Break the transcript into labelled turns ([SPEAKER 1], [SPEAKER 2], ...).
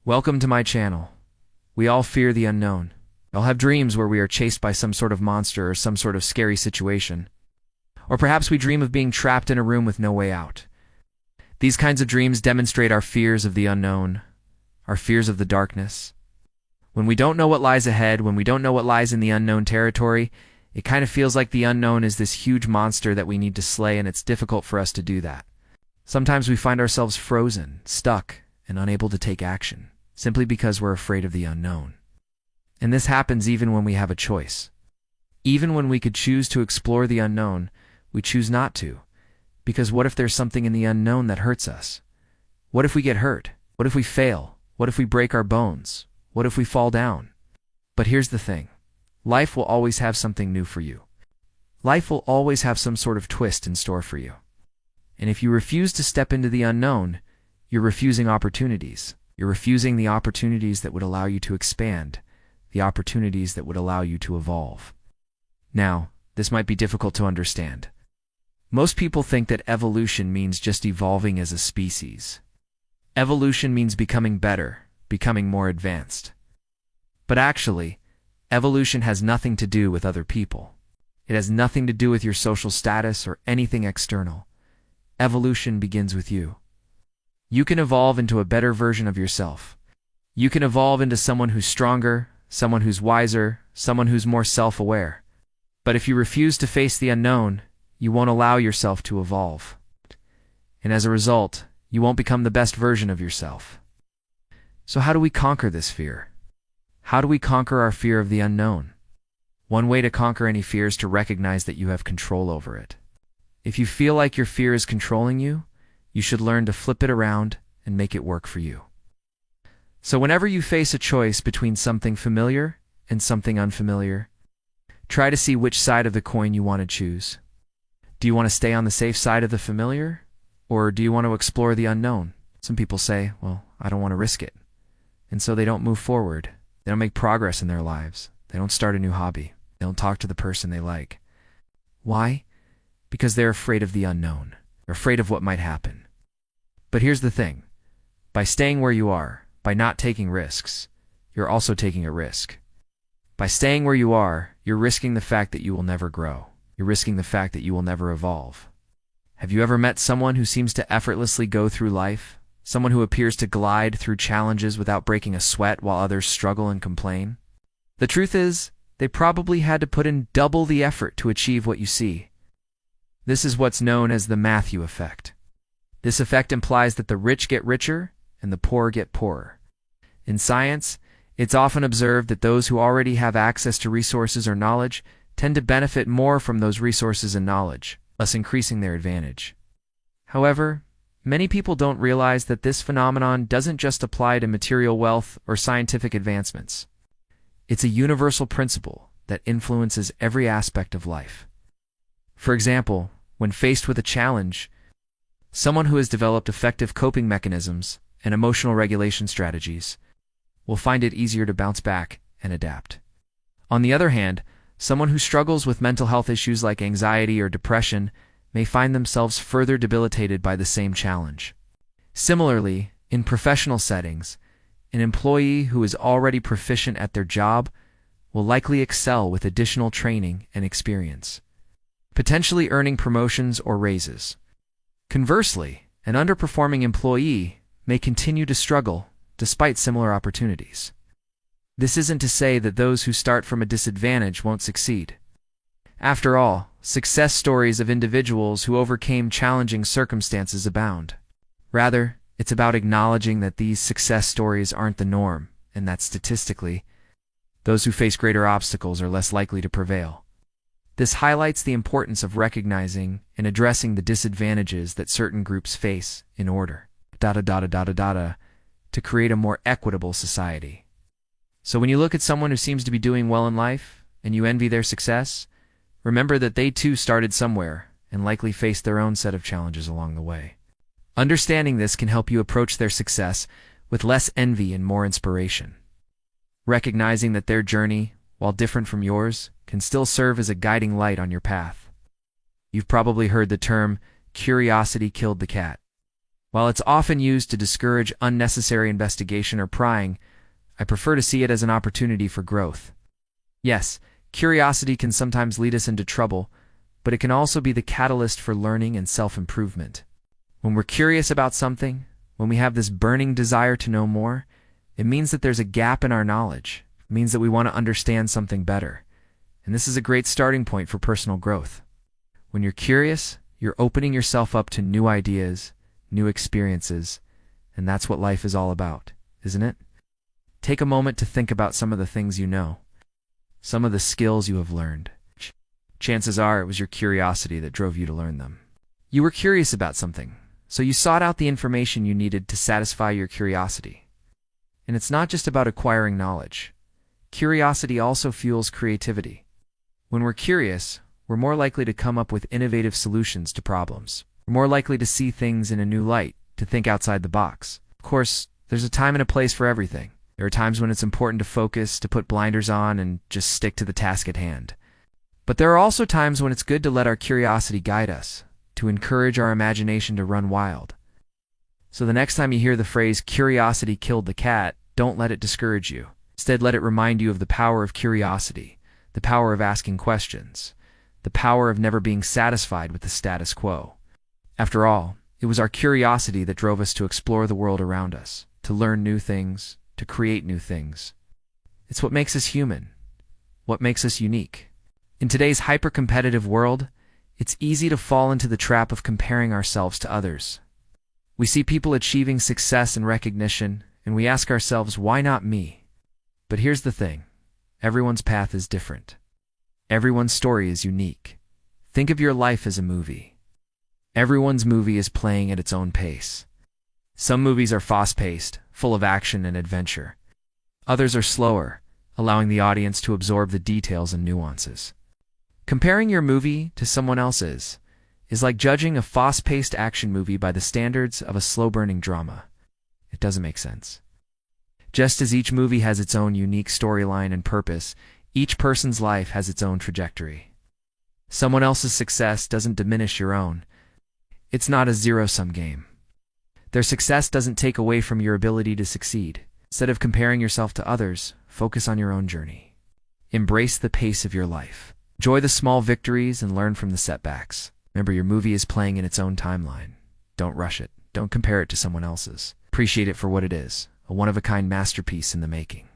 [SPEAKER 1] Welcome to my channel. We all fear the unknown. We all have dreams where we are chased by some sort of monster or some sort of scary situation. Or perhaps we dream of being trapped in a room with no way out. These kinds of dreams demonstrate our fears of the unknown, our fears of the darkness. When we don't know what lies ahead, when we don't know what lies in the unknown territory, it kind of feels like the unknown is this huge monster that we need to slay, and it's difficult for us to do that. Sometimes we find ourselves frozen, stuck, and unable to take action, simply because we're afraid of the unknown. And this happens even when we have a choice. Even when we could choose to explore the unknown, we choose not to. Because what if there's something in the unknown that hurts us? What if we get hurt? What if we fail? What if we break our bones? What if we fall down? But here's the thing. Life will always have something new for you. Life will always have some sort of twist in store for you. And if you refuse to step into the unknown, you're refusing opportunities. You're refusing the opportunities that would allow you to expand, the opportunities that would allow you to evolve. Now, this might be difficult to understand. Most people think that evolution means just evolving as a species. Evolution means becoming better, becoming more advanced. But actually, evolution has nothing to do with other people. It has nothing to do with your social status or anything external. Evolution begins with you. You can evolve into a better version of yourself. You can evolve into someone who's stronger, someone who's wiser, someone who's more self-aware. But if you refuse to face the unknown, you won't allow yourself to evolve. And as a result, you won't become the best version of yourself. So how do we conquer this fear? How do we conquer our fear of the unknown? One way to conquer any fear is to recognize that you have control over it. If you feel like your fear is controlling you, you should learn to flip it around and make it work for you. So whenever you face a choice between something familiar and something unfamiliar, try to see which side of the coin you want to choose. Do you want to stay on the safe side of the familiar, or do you want to explore the unknown? Some people say, well, I don't want to risk it. And so they don't move forward. They don't make progress in their lives. They don't start a new hobby. They don't talk to the person they like. Why? Because they're afraid of the unknown. They're afraid of what might happen. But here's the thing. By staying where you are, by not taking risks, you're also taking a risk. By staying where you are, you're risking the fact that you will never grow. You're risking the fact that you will never evolve. Have you ever met someone who seems to effortlessly go through life? Someone who appears to glide through challenges without breaking a sweat while others struggle and complain? The truth is, they probably had to put in double the effort to achieve what you see. This is what's known as the Matthew effect. This effect implies that the rich get richer and the poor get poorer. In science, it's often observed that those who already have access to resources or knowledge tend to benefit more from those resources and knowledge, thus increasing their advantage. However, many people don't realize that this phenomenon doesn't just apply to material wealth or scientific advancements. It's a universal principle that influences every aspect of life. For example, when faced with a challenge, someone who has developed effective coping mechanisms and emotional regulation strategies will find it easier to bounce back and adapt. On the other hand, someone who struggles with mental health issues like anxiety or depression may find themselves further debilitated by the same challenge. Similarly, in professional settings, an employee who is already proficient at their job will likely excel with additional training and experience, potentially earning promotions or raises. Conversely, an underperforming employee may continue to struggle despite similar opportunities. This isn't to say that those who start from a disadvantage won't succeed. After all, success stories of individuals who overcame challenging circumstances abound. Rather, it's about acknowledging that these success stories aren't the norm, and that statistically, those who face greater obstacles are less likely to prevail. This highlights the importance of recognizing and addressing the disadvantages that certain groups face in order to create a more equitable society. So when you look at someone who seems to be doing well in life and you envy their success, remember that they too started somewhere and likely faced their own set of challenges along the way. Understanding this can help you approach their success with less envy and more inspiration. Recognizing that their journey, while different from yours, can still serve as a guiding light on your path. You've probably heard the term, curiosity killed the cat. While it's often used to discourage unnecessary investigation or prying, I prefer to see it as an opportunity for growth. Yes, curiosity can sometimes lead us into trouble, but it can also be the catalyst for learning and self-improvement. When we're curious about something, when we have this burning desire to know more, it means that there's a gap in our knowledge. It means that we want to understand something better. And this is a great starting point for personal growth. When you're curious, you're opening yourself up to new ideas, new experiences, and that's what life is all about, isn't it? Take a moment to think about some of the things you know, some of the skills you have learned. Chances are it was your curiosity that drove you to learn them. You were curious about something, so you sought out the information you needed to satisfy your curiosity. And it's not just about acquiring knowledge. Curiosity also fuels creativity. When we're curious, we're more likely to come up with innovative solutions to problems. We're more likely to see things in a new light, to think outside the box. Of course, there's a time and a place for everything. There are times when it's important to focus, to put blinders on, and just stick to the task at hand. But there are also times when it's good to let our curiosity guide us, to encourage our imagination to run wild. So the next time you hear the phrase, "curiosity killed the cat," don't let it discourage you. Instead, let it remind you of the power of curiosity, the power of asking questions, the power of never being satisfied with the status quo. After all, it was our curiosity that drove us to explore the world around us, to learn new things, to create new things. It's what makes us human, what makes us unique. In today's hyper-competitive world, it's easy to fall into the trap of comparing ourselves to others. We see people achieving success and recognition, and we ask ourselves, why not me? But here's the thing. Everyone's path is different. Everyone's story is unique. Think of your life as a movie. Everyone's movie is playing at its own pace. Some movies are fast-paced, full of action and adventure. Others are slower, allowing the audience to absorb the details and nuances. Comparing your movie to someone else's is like judging a fast-paced action movie by the standards of a slow-burning drama. It doesn't make sense. Just as each movie has its own unique storyline and purpose, each person's life has its own trajectory. Someone else's success doesn't diminish your own. It's not a zero-sum game. Their success doesn't take away from your ability to succeed. Instead of comparing yourself to others, focus on your own journey. Embrace the pace of your life. Enjoy the small victories and learn from the setbacks. Remember, your movie is playing in its own timeline. Don't rush it. Don't compare it to someone else's. Appreciate it for what it is, a one-of-a-kind masterpiece in the making.